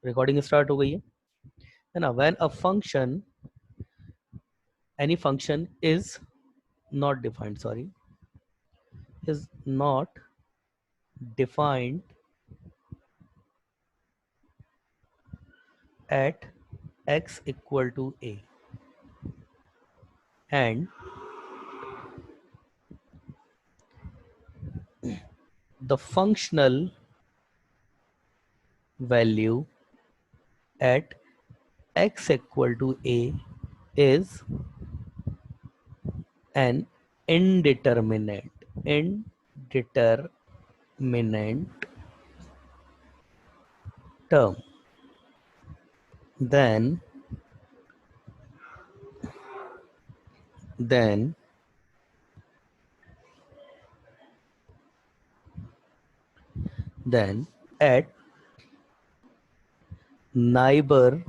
Recording start हो गई है ना। When a function, any function is not defined, sorry, is not defined at x equal to a, and the functional value at x equal to a is an indeterminate term, then at neighborhood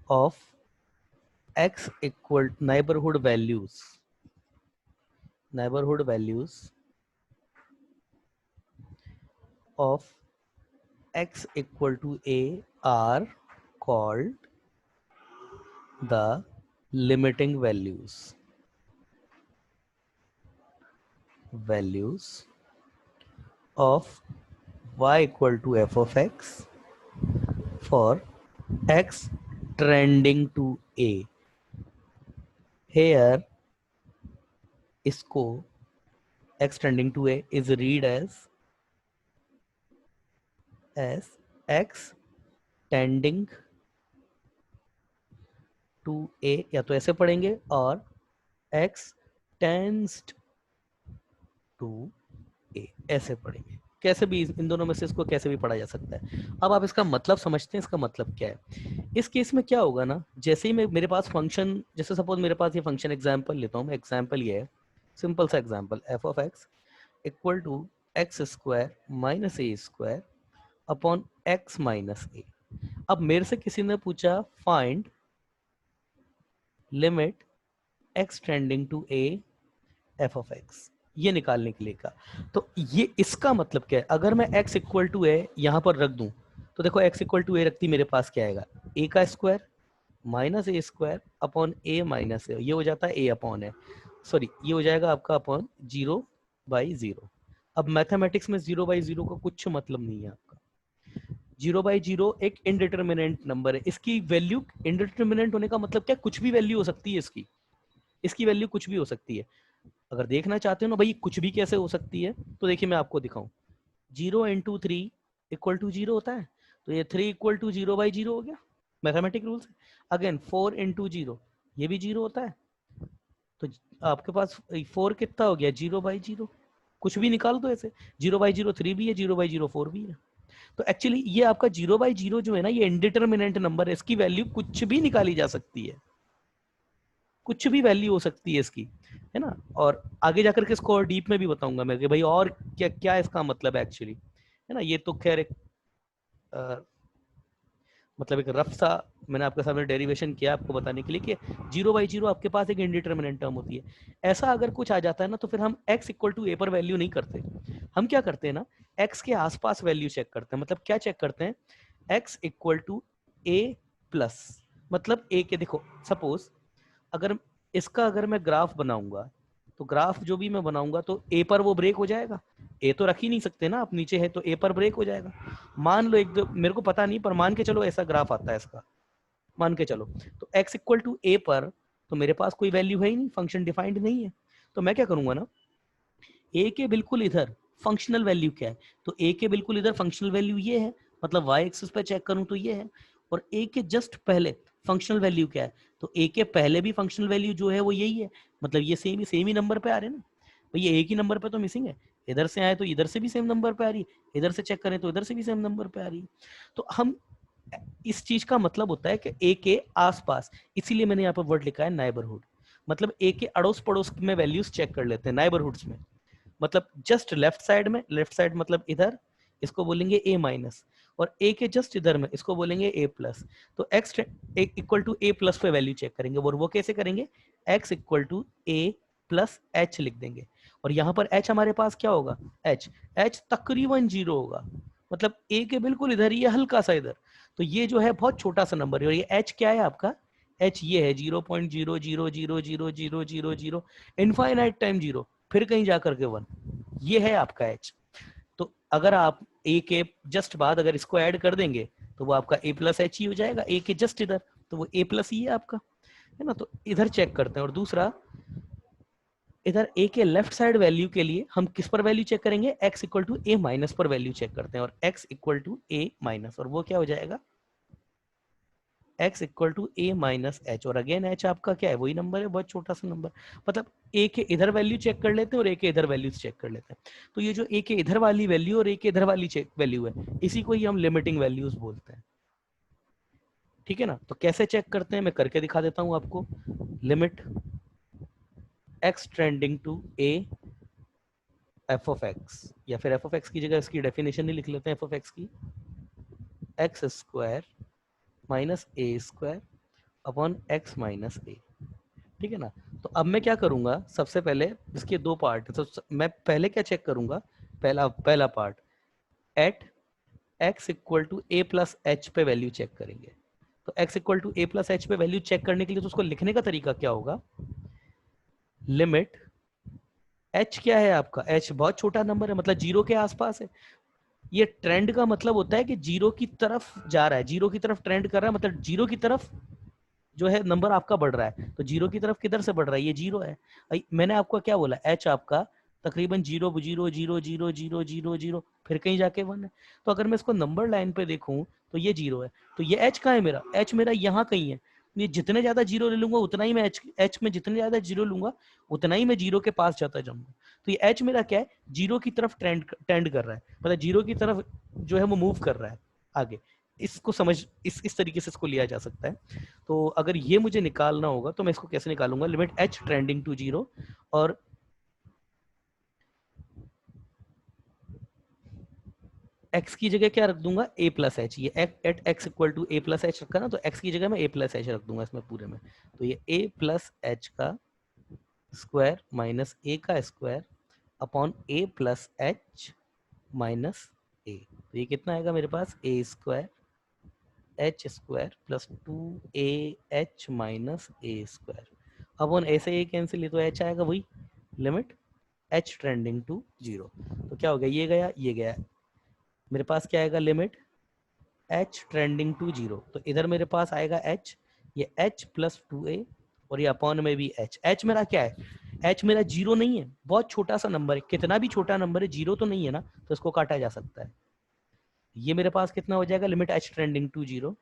of x equal neighborhood values of x equal to a are called the limiting values of y equal to f of x for x trending to a. Here इसको x trending to a is read as x tending to a, या तो ऐसे पढ़ेंगे, और x tends to a ऐसे पढ़ेंगे। कैसे भी, इन दोनों में से इसको कैसे भी पढ़ा जा सकता है। अब आप इसका मतलब समझते हैं, इसका मतलब क्या है। इस केस में क्या होगा ना, जैसे ही मेरे पास फंक्शन, जैसे सपोज मेरे पास ये फंक्शन एग्जांपल लेता हूँ मैं, एग्जांपल ये है, सिंपल सा example, f of x equal to x square minus a square upon x minus a. अब मेरे से किसी ने पूछा find limit x tending to a f of x, ये निकालने के लिए का। तो ये इसका मतलब क्या है, अगर मैं x इक्वल टू a यहां पर रख दूं, तो देखो x इक्वल टू a रखती मेरे पास क्या आएगा, a का square minus a square upon a minus a, ये हो जाता है a अपॉन है, सॉरी ये हो जाएगा आपका अपॉन 0/0। अब मैथमेटिक्स में 0/0 का कुछ मतलब नहीं है आपका। 0/0 एक इनडिटर्मिनेंट नंबर है, इसकी वैल्यू इनडिटर्मिनेंट होने का मतलब क्या, कुछ भी वैल्यू हो सकती है इसकी वैल्यू कुछ भी हो सकती है। अगर देखना चाहते हो ना भाई कुछ भी कैसे हो सकती है, तो देखिए मैं आपको दिखाऊं, 0 इंटू 3 इक्वल टू 0 होता है, तो ये 3 इक्वल टू 0/0 हो गया, मैथमेटिक रूल्स। अगेन 4 इंटू 0, ये भी 0 होता है, तो आपके पास 4 कितना हो गया, 0/0। कुछ भी निकाल दो ऐसे, 0/0 3 भी है, 0/0 4 भी है। तो एक्चुअली ये आपका 0/0 जो है ना, ये इनडिटर्मिनेंट नंबर है, इसकी वैल्यू कुछ भी निकाली जा सकती है, कुछ भी वैल्यू हो सकती है इसकी, है ना। और आगे जाकर के इसको और डीप में भी बताऊंगा मैं कि भाई और क्या क्या इसका मतलब है एक्चुअली, है ना। ये तो खैर एक मतलब एक रफ सा मैंने आपके सामने डेरिवेशन किया आपको बताने के लिए कि 0/0 आपके पास एक इंडिटर्मिनेंट टर्म होती है। ऐसा अगर कुछ आ जाता है ना, तो फिर हम x इक्वल टू ए पर वैल्यू नहीं करते, हम क्या करते हैं ना, x के आसपास वैल्यू चेक करते हैं। मतलब क्या चेक करते हैं, x equal to a plus, मतलब a के, देखो सपोज अगर इसका अगर मैं ग्राफ बनाऊंगा, तो ग्राफ जो भी मैं बनाऊंगा तो ए पर वो ब्रेक हो जाएगा, ए तो रख ही नहीं सकते ना आप, नीचे है तो ए पर ब्रेक हो जाएगा। मान लो एक दो, मेरे को पता नहीं, पर मान के चलो ऐसा ग्राफ आता है इसका, मान के चलो, तो x इक्वल टू ए पर तो मेरे पास कोई वैल्यू है ही नहीं, फंक्शन डिफाइंड नहीं है। तो मैं क्या करूंगा ना, ए के बिल्कुल इधर फंक्शनल वैल्यू क्या है, तो ए के बिल्कुल इधर फंक्शनल वैल्यू ये है, मतलब y एक्सिस पे चेक करूं तो ये है, और ए के जस्ट पहले फंक्शनल वैल्यू क्या है, तो ए के पहले भी फंक्शनल वैल्यू जो है वो यही है, मतलब ये सेम ही नंबर पे आ रहे हैं ना भाई, ये एक ही नंबर पे तो मिसिंग है, इधर से आए तो इधर से भी सेम नंबर पे आ रही है, इधर से चेक करें तो इधर से भी सेम नंबर पे आ रही है। तो हम इस चीज का मतलब होता है कि ए के आसपास, इसीलिए मैंने यहाँ पर वर्ड लिखा है नाइबरहुड, मतलब ए के अड़ोस पड़ोस में वैल्यूज चेक कर लेते हैं नाइबरहुड्स में, मतलब जस्ट लेफ्ट साइड में, लेफ्ट साइड मतलब इधर, इसको बोलेंगे ए माइनस, और ए के जस्ट इधर में इसको बोलेंगे ए प्लस। तो x equal to a plus पे वैल्यू चेक करेंगे, और वो कैसे करेंगे, x equal to a plus h लिख देंगे, और यहाँ पर h हमारे पास क्या होगा, h तकरीबन 0 होगा, मतलब a के बिल्कुल इधर ही है, हल्का सा इधर। तो ये जो है बहुत छोटा सा नंबर है, और ये h क्या है आपका, h ये है 0.0000000 इनफाइनाइट टाइम 0, फिर कहीं जाकर के 1, ये है आपका h। तो अगर आप a के जस्ट बाद अगर इसको ऐड कर देंगे तो वो आपका a प्लस एच ही हो जाएगा, a के जस्ट इधर, तो वो a प्लस ही है आपका, है ना। तो इधर चेक करते हैं। और दूसरा, इधर a के लेफ्ट साइड वैल्यू के लिए हम किस पर वैल्यू चेक करेंगे, x equal to a minus पर वैल्यू चेक करते हैं, और x equal to a minus, और वो क्या हो जाएगा, x equal to a minus h. और अगेन h आपका क्या है, वही नंबर है, बहुत छोटा सा नंबर, मतलब a के इधर वैल्यू चेक कर लेते हैं और a के इधर वैल्यू चेक कर लेते हैं। तो ये जो a के इधर वाली वैल्यू और a के इधर वाली चेक वैल्यू है, इसी को ही हम लिमिटिंग वैल्यूज बोलते हैं, ठीक है ना। तो कैसे चेक करते हैं, मैं करके दिखा देता हूं आपको। Limit x trending to a f of x, या फिर एफ ऑफ एक्स की जगह इसकी डेफिनेशन ही लिख लेते हैं एफ ऑफ एक्स की, x square minus a square upon x minus ए, ठीक है ना। तो अब मैं क्या करूंगा, सबसे पहले इसके दो पार्ट, तो मैं पहले क्या चेक करूंगा, पहला part at x equal to a plus h पे वैल्यू चेक करेंगे। तो x equal to a plus h पे वैल्यू चेक करने के लिए तो उसको लिखने का तरीका क्या होगा, लिमिट h क्या है आपका, h बहुत छोटा नंबर है, मतलब जीरो के आसपास है। ये ट्रेंड का मतलब होता है कि जीरो की तरफ जा रहा है, जीरो की तरफ ट्रेंड कर रहा है, मतलब जीरो की तरफ जो है नंबर आपका बढ़ रहा है। तो जीरो की तरफ किधर से बढ़ रहा है, ये जीरो है। मैंने आपको क्या बोला, h आपका तकरीबन 0.0000000 फिर कहीं जाके 1 है। तो अगर मैं इसको नंबर लाइन पे देखूं तो ये 0 है, तो ये h कहाँ है मेरा, h मेरा यहाँ कहीं है। ये जितने ज्यादा जीरो ले लूंगा उतना ही मैं h में जितने ज्यादा जीरो लूंगा उतना ही मैं जीरो के पास जाता जाऊंगा। तो ये h मेरा क्या है, जीरो की तरफ टेंड कर रहा है, मतलब जीरो की तरफ जो है वो मूव कर रहा है आगे। इसको समझ इस तरीके से इसको लिया जा सकता है। तो अगर ये मुझे निकालना होगा तो मैं इसको कैसे निकालूंगा, लिमिट h ट्रेंडिंग टू 0, और x की जगह क्या रख दूंगा, a प्लस एच। ये at x equal to a plus h रखा ना, तो x की जगह मैं a प्लस एच रख दूंगा इसमें पूरे में। तो ये a प्लस एच का स्क्वायर माइनस a का square upon a plus H minus a। तो ये कितना आएगा मेरे पास, a square H square plus 2ah minus a square upon ऐसे a कैंसिल, ये तो h आएगा वही, लिमिट h ट्रेंडिंग टू 0। तो क्या हो गया, ये गया ये गया, मेरे पास क्या आएगा, लिमिट h ट्रेंडिंग टू 0। तो इधर मेरे पास आएगा h, ये h प्लस 2a, और ये अपॉन में भी h। h मेरा क्या है, h मेरा 0 नहीं है, बहुत छोटा सा नंबर है, कितना भी छोटा नंबर है 0 तो नहीं है ना, तो इसको काटा जा सकता है। ये मेरे पास कितना हो जाएगा, limit h trending to 0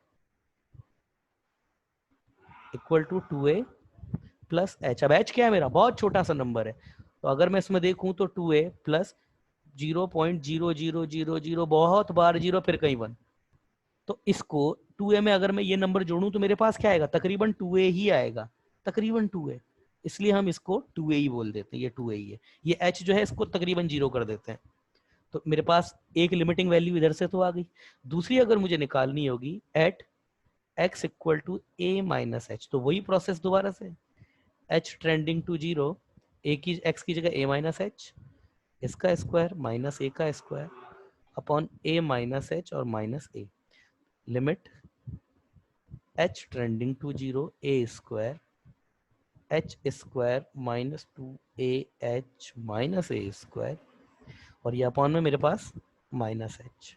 equal to 2a plus h। अब h क्या है मेरा, बहुत छोटा सा नंबर है, तो अगर मैं इसमें देखूं तो 2a प्लस 0.0000, बहुत बार 0 फिर कहीं 1। तो इसको 2a में अगर मैं ये नंबर जोड़ूं तो मेरे पास क्या आएगा, तकरीबन 2a ही आएगा, तकरीबन 2a, इसलिए हम इसको 2a ही बोल देते हैं, ये 2a ही है। ये h जो है इसको तकरीबन 0 कर देते हैं। तो मेरे पास एक लिमिटिंग वैल्यू इधर से तो आ गई। दूसरी अगर मुझे निकालनी होगी at x equal to a minus h, तो वही प्रोसेस दोबारा से, h ट्रेंडिंग टू 0, a की x की जगह a माइनस एच, इसका स्क्वायर माइनस a का square upon a minus h और minus a, limit h trending to 0 a square h square minus 2ah minus a square, और ये upon में मेरे पास माइनस h,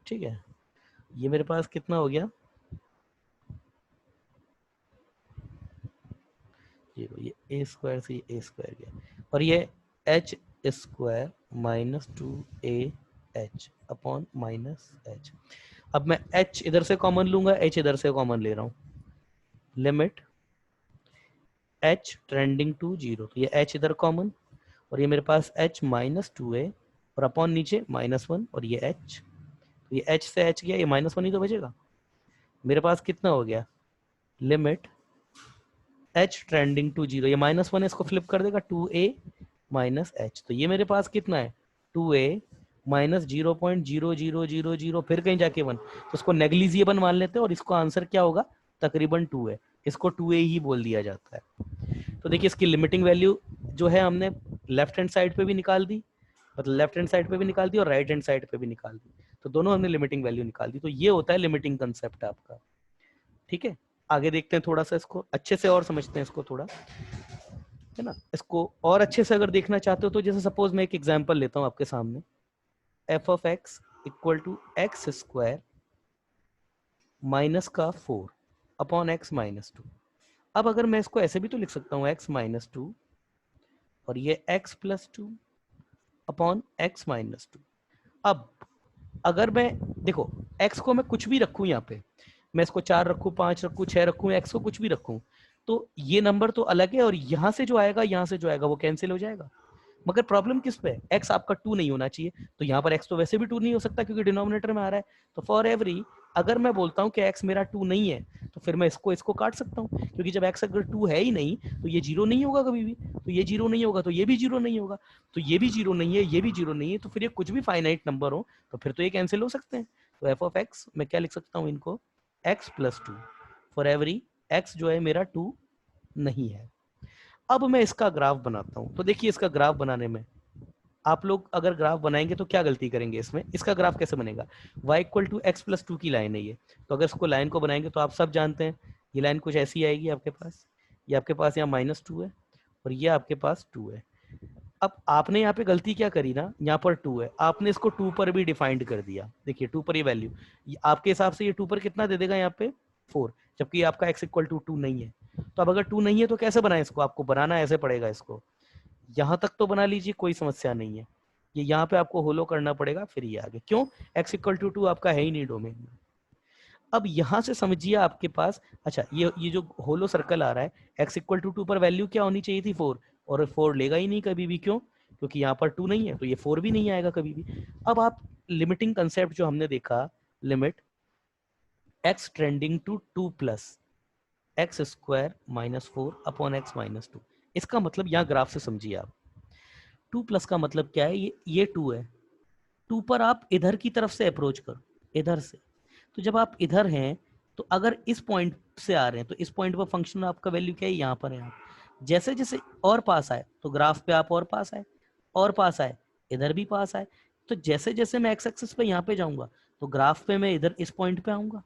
ठीक है। ये मेरे पास कितना हो गया, ये a स्क्वायर से a स्क्वायर गया, और ये h square minus 2ah upon minus h। अब मैं h इधर से कॉमन लूंगा, h इधर से कॉमन ले रहा हूँ, लिमिट h ट्रेंडिंग टू 0, तो ये h इधर कॉमन, और ये मेरे पास h माइनस 2a और अपॉन नीचे माइनस 1, और ये h, तो ये h से h गया, ये माइनस 1 ही तो बचेगा। मेरे पास कितना हो गया, लिमिट h ट्रेंडिंग टू 0, ये माइनस 1 इसको फ्लिप कर देगा, 2a माइनस h। तो ये मेरे पास कितना है, 2a माइनस 0.0000, फिर कहीं जाके 1, तो इसको नेग्लिजिबल मान लेते हैं, और इसको आंसर क्या होगा, तकरीबन 2 है, इसको 2a ही बोल दिया जाता है। तो देखिए इसकी लिमिटिंग वैल्यू जो है हमने लेफ्ट हैंड साइड पे भी निकाल दी, मतलब लेफ्ट हैंड साइड पे भी निकाल दी और राइट हैंड साइड पे भी निकाल दी, तो दोनों हमने लिमिटिंग वैल्यू निकाल दी। तो ये होता है लिमिटिंग कंसेप्ट आपका। ठीक है, आगे देखते हैं थोड़ा सा, इसको अच्छे से और समझते हैं इसको थोड़ा, है ना। इसको और अच्छे से अगर देखना चाहते हो तो जैसे सपोज मैं एक एग्जांपल लेता हूं आपके सामने, f of x equal to x square minus का 4 अपॉन एक्स माइनस 2। अब अगर मैं इसको ऐसे भी तो लिख सकता हूँ एक्स माइनस 2 और ये x plus 2 upon x minus 2। अब अगर मैं देखो x को मैं कुछ भी रखूं यहाँ पे, मैं इसको 4 रखूं, 5 रखूं, 6 रखूं, x को कुछ भी रखूं, तो ये नंबर तो अलग है और यहाँ से जो आएगा यहाँ से जो आएगा वो कैंसिल हो जाएगा। मगर प्रॉब्लम किस पे है, x आपका 2 नहीं होना चाहिए, तो यहाँ पर x तो वैसे भी 2 नहीं हो सकता क्योंकि डिनोमिनेटर में आ रहा है। तो फॉर एवरी अगर मैं बोलता हूँ कि x मेरा 2 नहीं है, तो फिर मैं इसको काट सकता हूँ, क्योंकि जब x अगर 2 है ही नहीं तो ये 0 नहीं होगा कभी भी, तो ये 0 नहीं होगा, तो ये भी 0 नहीं होगा, तो ये भी 0 नहीं है, ये भी 0 नहीं है, तो फिर ये कुछ भी फाइनाइट नंबर हो तो फिर तो ये कैंसिल हो सकते हैं। तो एफ ऑफ एक्स मैं क्या लिख सकता हूँ इनको, x plus 2 for every x जो है मेरा 2 नहीं है। अब मैं इसका ग्राफ बनाता हूँ, तो देखिए इसका ग्राफ बनाने में आप लोग अगर ग्राफ बनाएंगे तो क्या गलती करेंगे इसमें, इसका ग्राफ कैसे बनेगा, y equal to x plus 2 की लाइन है ये, तो अगर इसको लाइन को बनाएंगे तो आप सब जानते हैं ये लाइन कुछ ऐसी आएगी आपके पास, ये आपके पास यहाँ -2 है और ये आपके पास 2 है। अब आपने यहाँ पे गलती क्या करी ना, यहाँ पर 2 है, आपने इसको 2 पर भी डिफाइंड कर दिया। देखिए 2 पर ये वैल्यू, आपके हिसाब से ये 2 पर कितना दे देगा यहाँ पे 4, जबकि आपका x इक्वल टू 2 नहीं है। तो अब अगर 2 नहीं है तो कैसे बनाए इसको, आपको बनाना ऐसे पड़ेगा इसको, यहाँ तक तो बना लीजिए कोई समस्या नहीं है, ये यहाँ पे आपको होलो करना पड़ेगा, फिर ये आगे क्यों, x इक्वल टू 2 आपका है ही नहीं डोमेन में। अब यहाँ से समझिए आपके पास, अच्छा ये जो होलो सर्कल आ रहा है, x इक्वल टू 2 पर वैल्यू क्या होनी चाहिए थी 4, और 4 लेगा ही नहीं कभी भी, क्यों, क्योंकि यहाँ पर 2 नहीं है तो ये 4 भी नहीं आएगा कभी भी। अब आप लिमिटिंग कंसेप्ट जो हमने देखा, limit x trending to 2 plus x square minus 4 upon x minus 2, इसका मतलब यहाँ ग्राफ से समझिए आप, 2 प्लस का मतलब क्या है, ये 2 है, 2 पर आप इधर की तरफ से अप्रोच करो, इधर से, तो जब आप इधर हैं तो अगर इस पॉइंट से आ रहे हैं तो इस पॉइंट पर फंक्शन आपका वैल्यू क्या है, यहाँ पर है। आप जैसे जैसे और पास आए तो ग्राफ पे आप और पास आए, और पास आए इधर भी पास आए, तो जैसे जैसे मैं एक्स एक्सिस पे यहाँ पे जाऊंगा तो ग्राफ पे मैं इधर इस पॉइंट पे आऊंगा।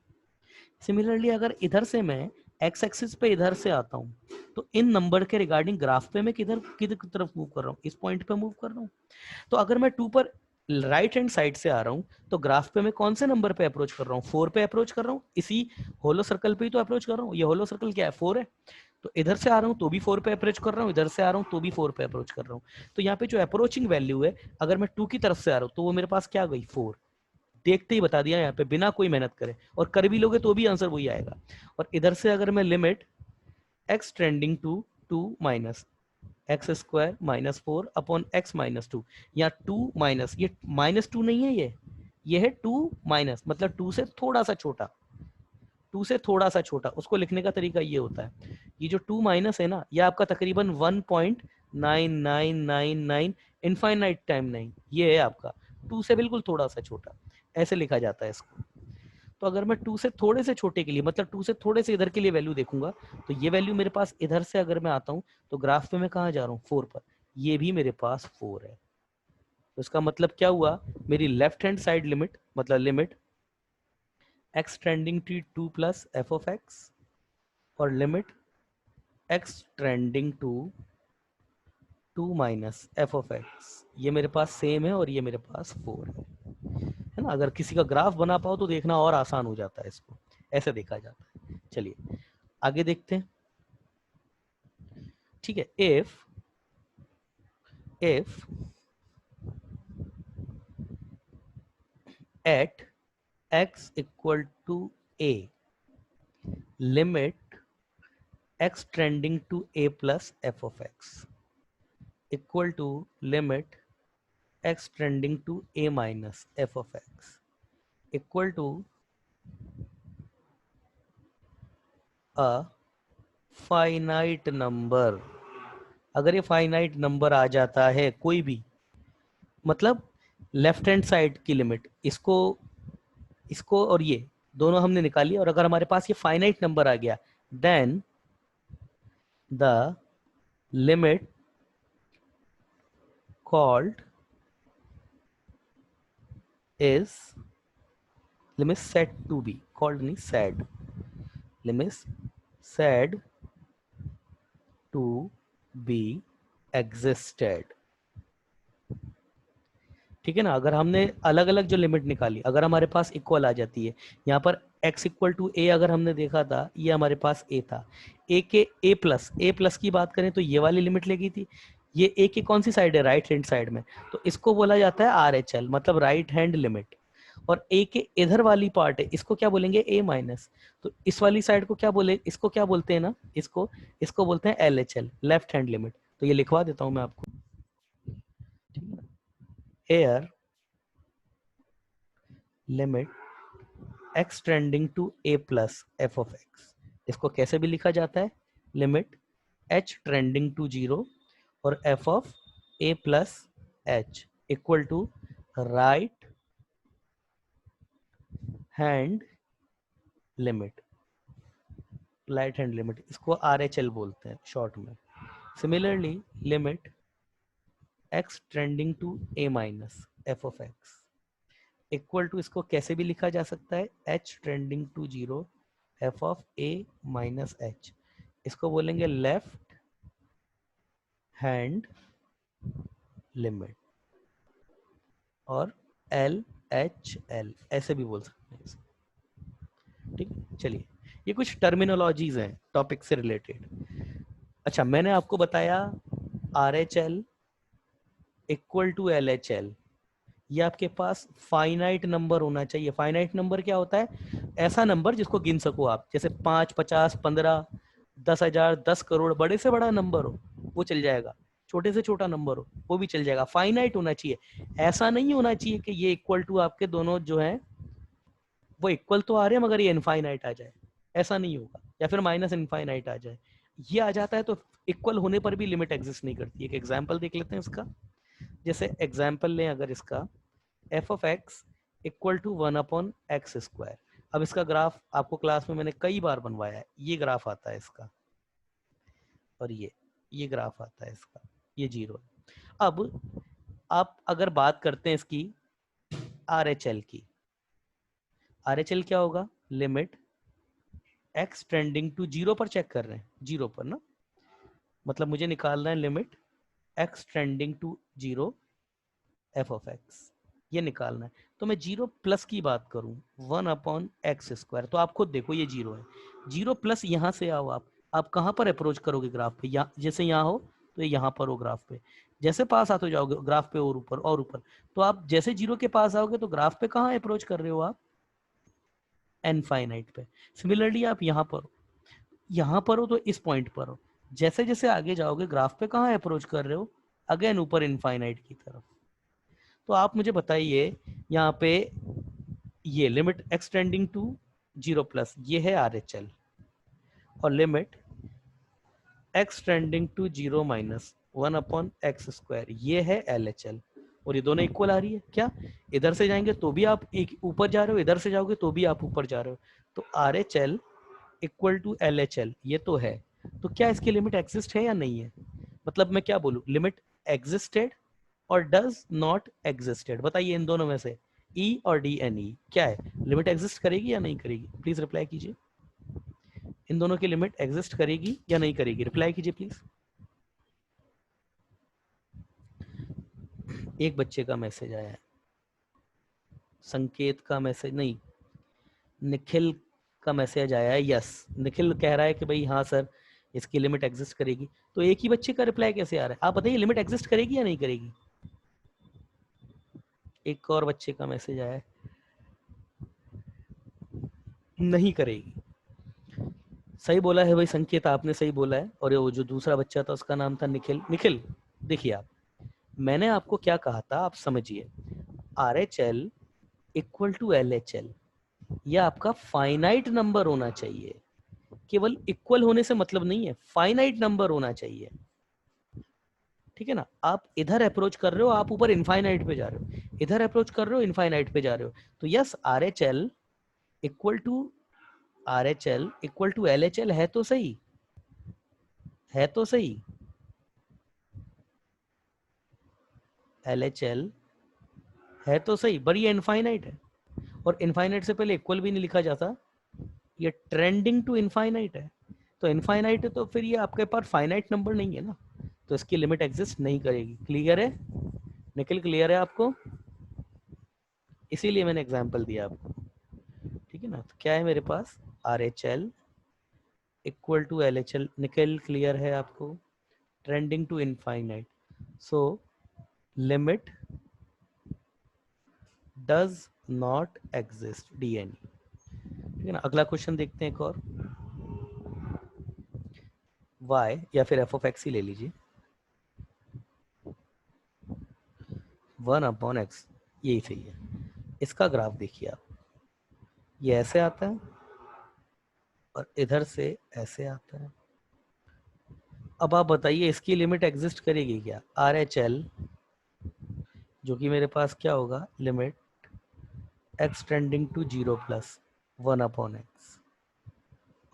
सिमिलरली अगर इधर से मैं एक्स एक्सिस पे इधर से आता हूँ तो इन नंबर के रिगार्डिंग ग्राफ पे मैं किधर किधर की तरफ मूव कर रहा हूँ, इस पॉइंट पे मूव कर रहा हूँ। तो अगर मैं 2 पर राइट हैंड साइड से आ रहा हूँ तो ग्राफ पे मैं कौन से नंबर पे अप्रोच कर रहा हूँ, 4 पे अप्रोच कर रहा हूँ, इसी होलो सर्कल पे ही तो अप्रोच कर रहा हूँ, ये होलो सर्कल क्या है 4 है, तो इधर से आ रहा हूँ तो भी 4 पे अप्रोच कर रहा हूँ, इधर से आ रहा हूँ तो भी 4 पे अप्रोच कर रहा हूँ। तो यहाँ पे जो अप्रोचिंग वैल्यू है, अगर मैं 2 की तरफ से आ रहा हूँ तो वो मेरे पास क्या गई 4, देखते ही बता दिया यहाँ पे बिना कोई मेहनत करे, और कर भी लोगे तो भी आंसर वही आएगा। और इधर से अगर मैं limit x trending to 2 minus x square minus 4 upon x minus 2, या 2 माइनस, ये -2 नहीं है, ये है 2 माइनस, मतलब 2 से थोड़ा सा छोटा, 2 से थोड़ा सा छोटा, उसको लिखने का तरीका ये होता है, ये जो 2 माइनस है ना, ये आपका तकरीबन 1.9999 इनफाइनाइट टाइम 9, ये है आपका 2 से बिल्कुल थोड़ा सा छोटा, ऐसे लिखा जाता है इसको। तो अगर मैं 2 से थोड़े से छोटे के लिए, मतलब 2 से थोड़े से इधर के लिए वैल्यू देखूंगा, तो ये वैल्यू मेरे पास इधर से अगर मैं आता हूँ तो ग्राफ पे मैं कहाँ जा रहा हूँ 4 पर, ये भी मेरे पास 4 है। तो इसका मतलब क्या हुआ, मेरी लेफ्ट हैंड साइड लिमिट, मतलब limit x trending to 2 plus f of x और limit x trending to 2 minus f of x, ये मेरे पास सेम है और ये मेरे पास 4 है ना। अगर किसी का ग्राफ बना पाओ तो देखना और आसान हो जाता है, इसको ऐसे देखा जाता है। चलिए आगे देखते हैं, ठीक है। If at x equal to a limit x trending to a plus f of x equal to limit x trending to a minus f of x equal to a finite number. अगर ये finite number आ जाता है कोई भी, मतलब left hand side की limit, इसको इसको और ये दोनों हमने निकाली, और अगर हमारे पास ये फाइनाइट नंबर आ गया, then the limit called is limit said to be called नहीं said limit said to be existed। ठीक है ना। अगर हमने अलग अलग जो लिमिट निकाली, अगर हमारे पास इक्वल आ जाती है, यहाँ पर x इक्वल टू ए अगर हमने देखा था, ये हमारे पास a था, a के a प्लस की बात करें तो ये वाली लिमिट लगी थी। ये a की कौन सी साइड है, राइट हैंड साइड में, तो इसको बोला जाता है आर एच एल, मतलब राइट हैंड लिमिट। और a के इधर वाली पार्ट है, इसको क्या बोलेंगे, a माइनस। तो इस वाली साइड को क्या बोले, इसको क्या बोलते हैं ना, इसको इसको बोलते हैं L H L, left hand limit. तो ये लिखवा देता हूं मैं आपको, ठीक है ना। एयर limit x tending to a plus f of x, इसको कैसे भी लिखा जाता है, लिमिट h ट्रेंडिंग टू 0 और f of a plus h equal to right hand limit, right hand limit, इसको आर एच एल बोलते हैं शॉर्ट में। Similarly limit x trending to a minus f of x equal to, इसको कैसे भी लिखा जा सकता है, h trending to 0 f of a minus h, इसको बोलेंगे लेफ्ट हैंड लिमिट, और एल एच एल ऐसे भी बोल सकते हैं इसको। ठीक है, चलिए ये कुछ टर्मिनोलॉजीज हैं टॉपिक से रिलेटेड। अच्छा, मैंने आपको बताया R H L equal to L H L, ये आपके पास फाइनाइट नंबर होना चाहिए। फाइनाइट नंबर क्या होता है, ऐसा नंबर जिसको गिन सको आप, जैसे 5, 50, 15, 10,000, 10 करोड़, बड़े से बड़ा नंबर हो वो चल जाएगा, छोटे से छोटा नंबर हो वो भी चल जाएगा, फाइनाइट होना चाहिए। ऐसा नहीं होना चाहिए कि ये इक्वल टू आपके दोनों जो है वो इक्वल तो आ रहे हैं मगर ये इनफाइनाइट आ जाए, ऐसा नहीं होगा, या फिर माइनस इनफाइनाइट आ जाए। ये आ जाता है तो इक्वल होने पर भी लिमिट एग्जिस्ट नहीं करती। एक एग्जाम्पल देख लेते हैं इसका, जैसे एग्जाम्पल लें अगर इसका, f of x equal to 1/x²। अब इसका ग्राफ आपको क्लास में मैंने कई बार बनवाया है, ये ग्राफ आता है इसका, और ये ग्राफ आता है इसका, ये 0 है। अब आप अगर बात करते हैं इसकी आर एच एल की, आर एच एल क्या होगा, लिमिट x ट्रेंडिंग टू 0 पर चेक कर रहे हैं, 0 पर ना, मतलब मुझे निकालना है limit x trending to 0 f of x, ये निकालना है। तो मैं 0 प्लस की बात करूं 1/x², तो आप खुद देखो ये 0 है, 0 प्लस यहाँ से आओ आप कहाँ पर अप्रोच करोगे ग्राफ पे, जैसे यहाँ हो तो ये यहाँ पर हो ग्राफ पे, जैसे पास आते जाओगे ग्राफ पे और ऊपर और ऊपर, तो आप जैसे 0 के पास आओगे तो ग्राफ पे कहाँ अप्रोच कर रहे हो आप, इनफाइनाइट पे। सिमिलरली आप यहाँ पर हो तो इस पॉइंट पर हो, जैसे जैसे आगे जाओगे ग्राफ पे कहाँ अप्रोच कर रहे हो, अगेन ऊपर इनफाइनाइट की तरफ। तो आप मुझे बताइए यहाँ पे ये limit x tending to 0 plus ये है आर एच एल, और limit x tending to 0 minus 1/x² ये है एल एच एल, और ये दोनों इक्वल आ रही है क्या, इधर से जाएंगे तो भी आप एक ऊपर जा रहे हो, इधर से जाओगे तो भी आप ऊपर जा रहे हो, तो R H L equal to L H L ये तो है। तो क्या इसकी लिमिट एग्जिस्ट है या नहीं है, मतलब मैं क्या बोलूं, लिमिट एग्जिस्टेड और डज नॉट एग्जिस्टेड, बताइए इन दोनों में से ई और डी एन ई क्या है, लिमिट एग्जिस्ट करेगी या नहीं करेगी, प्लीज रिप्लाई कीजिए। इन दोनों की लिमिट एग्जिस्ट करेगी या नहीं करेगी, रिप्लाई कीजिए प्लीज। एक बच्चे का मैसेज आया है, संकेत का मैसेज नहीं, निखिल का मैसेज आया है, यस निखिल कह रहा है कि भाई हाँ सर इसकी लिमिट एग्जिस्ट करेगी। तो एक ही बच्चे का रिप्लाई कैसे आ रहा है, आप बताइए लिमिट एग्जिस्ट करेगी या नहीं करेगी। एक और बच्चे का मैसेज आया है, नहीं करेगी। सही बोला है भाई संकेत, आपने सही बोला है, और वो जो दूसरा बच्चा था उसका नाम था निखिल। निखिल देखिए आप, मैंने आपको क्या कहा था आप समझिए, R H L equal to L H L, यह आपका फाइनाइट नंबर होना चाहिए, केवल इक्वल होने से मतलब नहीं है, फाइनाइट नंबर होना चाहिए, ठीक है ना। आप इधर अप्रोच कर रहे हो, आप ऊपर इनफाइनाइट पे जा रहे हो, इधर अप्रोच कर रहे हो इनफाइनाइट पे जा रहे हो, तो yes R H L equal to R H L equal to L H L है तो सही, है तो सही, LHL है तो सही, पर ये इनफाइनाइट है, और इनफाइनाइट से पहले इक्वल भी नहीं लिखा जाता, ये ट्रेंडिंग टू इनफाइनाइट है। तो इनफाइनाइट है तो फिर ये आपके पास फाइनाइट नंबर नहीं है ना, तो इसकी लिमिट एग्जिस्ट नहीं करेगी। क्लियर है निखिल? क्लियर है आपको? इसीलिए मैंने एग्जांपल दिया आपको, ठीक है ना। तो क्या है मेरे पास, RHL equal to LHL। Nikhil clear है आपको? Trending to infinite, so limit does not exist DNE, ठीक है ना। अगला क्वेश्चन देखते हैं एक और, y या फिर f(x) ही ले लीजिए, 1/x, यही सही है। इसका ग्राफ देखिए आप, ये ऐसे आता है और इधर से ऐसे आता है। अब आप बताइए इसकी लिमिट एग्जिस्ट करेगी क्या? RHL जो कि मेरे पास क्या होगा, limit x tending to 0 plus 1/x,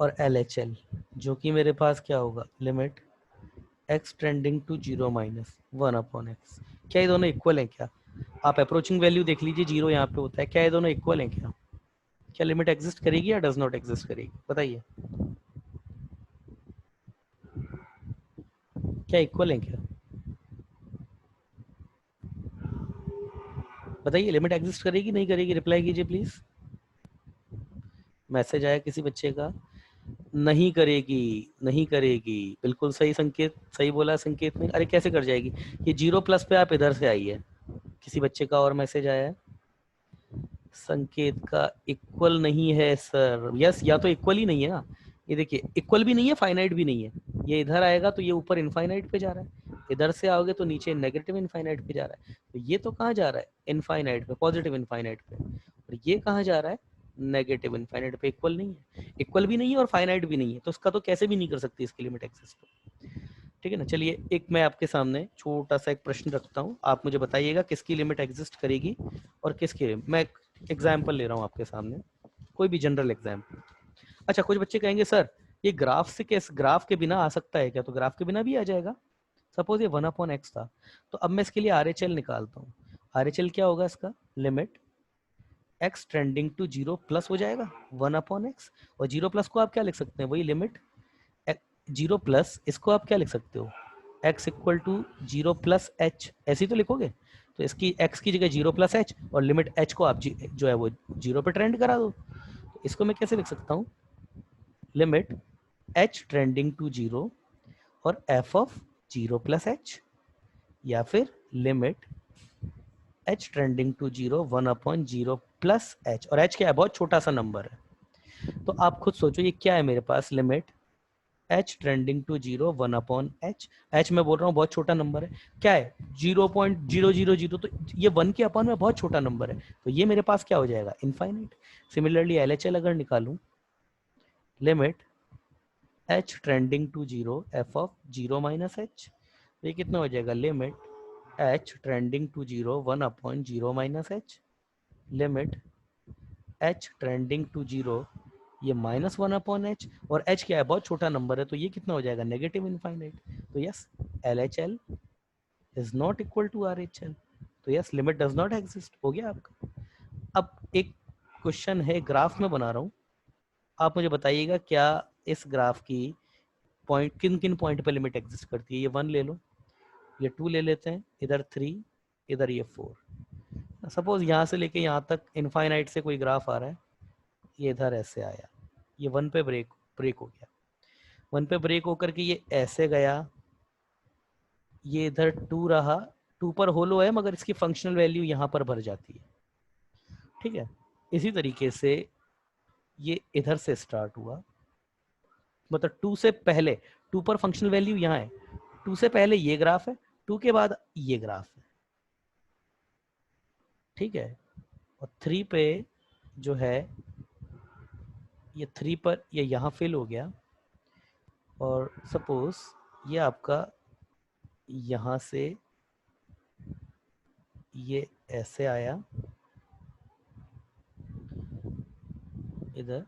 और LHL जो कि मेरे पास क्या होगा, limit x tending to 0 minus 1/x। क्या ये दोनों इक्वल हैं क्या? आप अप्रोचिंग वैल्यू देख लीजिए, 0 यहाँ पे होता है। क्या ये दोनों इक्वल हैं क्या? क्या लिमिट एग्जिस्ट करेगी या डज नॉट एग्जिस्ट करेगी? बताइए, क्या इक्वल हैं क्या? बताइए, लिमिट एग्जिस्ट करेगी नहीं करेगी? रिप्लाई कीजिए प्लीज। मैसेज आया किसी बच्चे का, नहीं करेगी, नहीं करेगी। बिल्कुल सही संकेत, सही बोला संकेत ने। अरे कैसे कर जाएगी? ये 0 प्लस पे आप इधर से आइए। किसी बच्चे का और मैसेज आया है, संकेत का इक्वल नहीं है सर। यस, या तो इक्वल ही नहीं है ना, ये देखिए इक्वल भी नहीं है, फाइनाइट भी नहीं है। ये इधर आएगा तो ये ऊपर इनफाइनाइट पे जा रहा है, इधर से आओगे तो नीचे नेगेटिव इनफाइनाइट पे जा रहा है। तो ये तो कहाँ जा रहा है, इनफाइनाइट पे, पॉजिटिव इनफाइनाइट पे। और ये कहाँ जा रहा है, नेगेटिव इनफाइनाइट पे। इक्वल नहीं है, इक्वल भी नहीं है और फाइनाइट भी नहीं है, तो उसका तो कैसे भी नहीं कर सकती इसकी लिमिट एग्जिस्ट। ठीक है ना। चलिए एक मैं आपके सामने छोटा सा एक प्रश्न रखता हूँ, आप मुझे बताइएगा किसकी लिमिट एग्जिस्ट करेगी और किसकी। मैं एग्जाम्पल ले रहा हूँ आपके सामने, कोई भी जनरल एग्जाम्पल। अच्छा, कुछ बच्चे कहेंगे सर ये ग्राफ से कैसे, ग्राफ के बिना आ सकता है क्या? तो ग्राफ के बिना भी आ जाएगा। सपोज ये 1/x था, तो अब मैं इसके लिए RHL निकालता हूँ। RHL क्या होगा इसका, limit x trending to 0 plus हो जाएगा 1/x, और 0 प्लस को आप क्या लिख सकते हैं, वही लिमिट 0 प्लस, इसको आप क्या लिख सकते हो, x equal to 0 plus h, ऐसे ही तो लिखोगे। तो इसकी x की जगह 0 प्लस h, और लिमिट h को आप जो है वो 0 पे ट्रेंड करा दो। तो इसको मैं कैसे लिख सकता हूँ, लिमिट h ट्रेंडिंग टू 0 और f ऑफ 0 प्लस h, या फिर limit h trending to 0 1/0 plus h, और h क्या है, बहुत छोटा सा नंबर है। तो आप खुद सोचो ये क्या है मेरे पास, limit h trending to 0 1/h। h मैं बोल रहा हूँ बहुत छोटा नंबर है, क्या है 0.000, तो ये 1 के अपॉन में बहुत छोटा नंबर है, तो ये मेरे पास क्या हो जाएगा, इनफाइनाइट। सिमिलरली LHL अगर निकालूं, limit h trending to 0 f of 0 minus h, ये कितना हो जाएगा, limit h trending to 0 1/0 minus h, limit h trending to 0, ये -1/h, और h क्या है, बहुत छोटा नंबर है, तो ये कितना हो जाएगा, नेगेटिव इनफाइनाइट। तो yes, LHL is not equal to RHL। तो yes, limit does not exist, हो गया आपका। अब एक क्वेश्चन है, ग्राफ में बना रहा हूँ, आप मुझे बताइएगा क्या इस ग्राफ की पॉइंट, किन किन पॉइंट पे लिमिट एग्जिस्ट करती है। ये 1 ले लो, ये 2 ले लेते हैं, इधर 3, इधर ये 4। सपोज यहाँ से लेके यहाँ तक इनफाइनाइट से कोई ग्राफ आ रहा है, ये इधर ऐसे आया, ये 1 पे ब्रेक ब्रेक हो गया, 1 पे ब्रेक होकर के ये ऐसे गया, ये इधर 2 रहा, 2 पर होलो है मगर इसकी फंक्शनल वैल्यू यहाँ पर भर जाती है, ठीक है। इसी तरीके से ये इधर से स्टार्ट हुआ, मतलब 2 से पहले, 2 पर फंक्शनल वैल्यू यहाँ है, 2 से पहले ये ग्राफ है, 2 के बाद ये ग्राफ है, ठीक है। और 3 पे जो है, ये 3 पर ये यहाँ फिल हो गया, और सपोज ये आपका यहाँ से ये ऐसे आया इधर,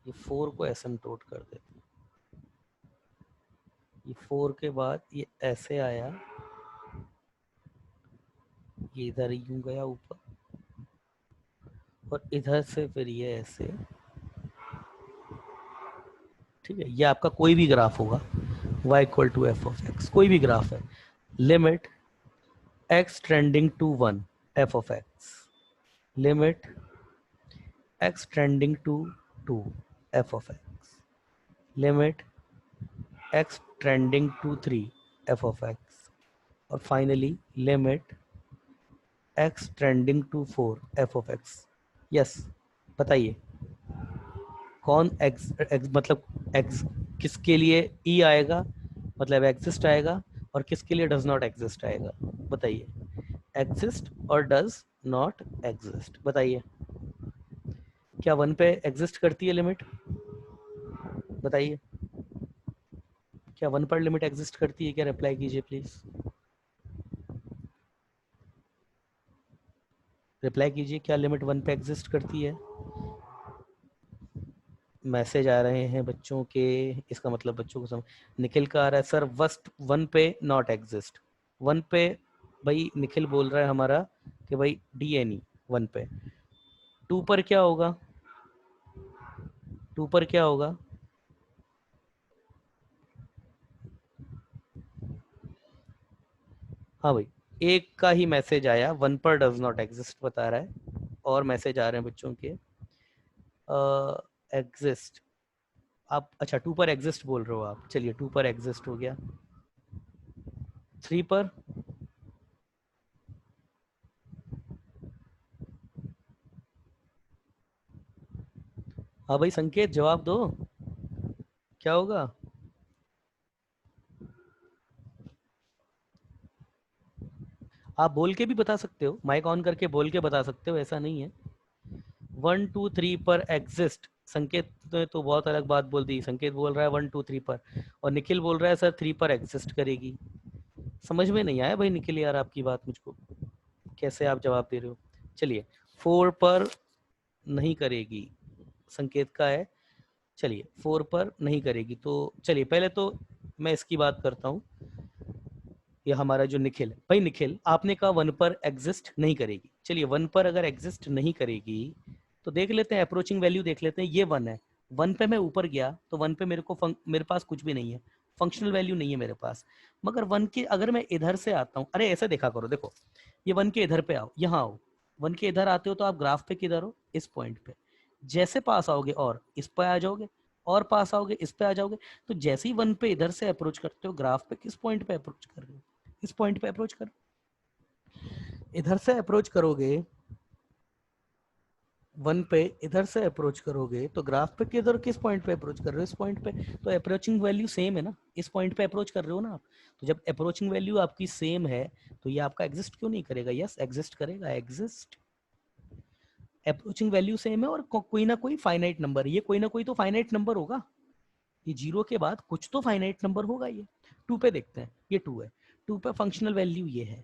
ये 4 को एसिम्प्टोट कर देते हैं, ये 4 के बाद ये ऐसे आया, ये इधर यूं गया ऊपर, और इधर से फिर ये ऐसे। ठीक है, ये आपका कोई भी ग्राफ होगा, y equal to f of x, कोई भी ग्राफ है, limit x trending to 1 f of x, limit x trending to 2 f of x, limit x trending to 3 f of x, और finally limit x trending to 4 f of x. Yes, बताइए कौन x, मतलब x किसके लिए e आएगा, मतलब exist आएगा, और किसके लिए डज नॉट एग्जिस्ट आएगा, बताइए। एग्जिस्ट और डज नॉट एग्जिस्ट, बताइए। क्या 1 पे एग्जिस्ट करती है लिमिट, बताइए। क्या 1 पर लिमिट एग्जिस्ट करती है क्या, रिप्लाई कीजिए प्लीज, रिप्लाई कीजिए, क्या लिमिट 1 पे एग्जिस्ट करती है। मैसेज आ रहे हैं बच्चों के, इसका मतलब बच्चों को समझ। निखिल का आ रहा है सर वस्ट 1 पे नॉट एग्जिस्ट, 1 पे भाई निखिल बोल रहा है हमारा कि भाई डी एन ई 1 पे, 2 पर क्या होगा, 2 पर क्या होगा, हाँ भाई एक का ही मैसेज आया, 1 पर डज नॉट एग्जिस्ट बता रहा है, और मैसेज आ रहे हैं बच्चों के एग्जिस्ट। आप अच्छा 2 पर एग्जिस्ट बोल रहे हो आप, चलिए 2 पर एग्जिस्ट हो गया, 3 पर, हाँ भाई संकेत जवाब दो, क्या होगा। आप बोल के भी बता सकते हो, माइक ऑन करके बोल के बता सकते हो, ऐसा नहीं है। 1 2 3 पर एग्जिस्ट, संकेत ने तो बहुत अलग बात बोल दी, संकेत बोल रहा है 1 2 3 पर, और निखिल बोल रहा है सर 3 पर एग्जिस्ट करेगी। समझ में नहीं आया भाई निखिल यार आपकी बात मुझको, कैसे आप जवाब दे रहे हो। चलिए 4 पर नहीं करेगी, संकेत का है, चलिए 4 पर नहीं करेगी, तो चलिए पहले तो मैं इसकी बात करता हूँ। ये हमारा जो निखिल है, भाई निखिल आपने कहा 1 पर एग्जिस्ट नहीं करेगी, चलिए 1 पर अगर एग्जिस्ट नहीं करेगी तो देख लेते हैं, अप्रोचिंग वैल्यू देख लेते हैं, ये 1 है, 1 पे मैं ऊपर गया तो 1 पे मेरे पास कुछ भी नहीं है, फंक्शनल वैल्यू नहीं है मेरे पास। मगर 1 के अगर मैं इधर से आता हूँ, अरे ऐसे देखा करो, देखो ये 1 के इधर पे आओ, यहाँ आओ, 1 के इधर आते हो तो आप ग्राफ पे किधर हो, इस पॉइंट पे, जैसे पास आओगे और इस पे आ जाओगे, और पास आओगे इस पे आ जाओगे, तो जैसे ही 1 पे इधर से अप्रोच करते हो ग्राफ पे किस पॉइंट पे अप्रोच कर रहे हो, इस पॉइंट पे अप्रोच कर, इधर से अप्रोच करोगे 1 पे, इधर से अप्रोच करोगे तो ग्राफ पे किधर किस पॉइंट पे अप्रोच कर रहे हो, इस पॉइंट पे, तो अप्रोचिंग वैल्यू सेम है ना, इस पॉइंट पे अप्रोच कर रहे हो ना आप, तो जब अप्रोचिंग वैल्यू आपकी सेम है तो ये आपका एग्जिस्ट क्यों नहीं करेगा, यस एग्जिस्ट करेगा, एग्जिस्ट, अप्रोचिंग वैल्यू सेम है, और कोई ना कोई फाइनाइट नंबर, ये कोई ना कोई तो फाइनाइट नंबर होगा, ये 0 के बाद कुछ तो फाइनाइट नंबर होगा ये। 2 पे देखते हैं, ये 2 है, 2 पे फंक्शनल वैल्यू ये है,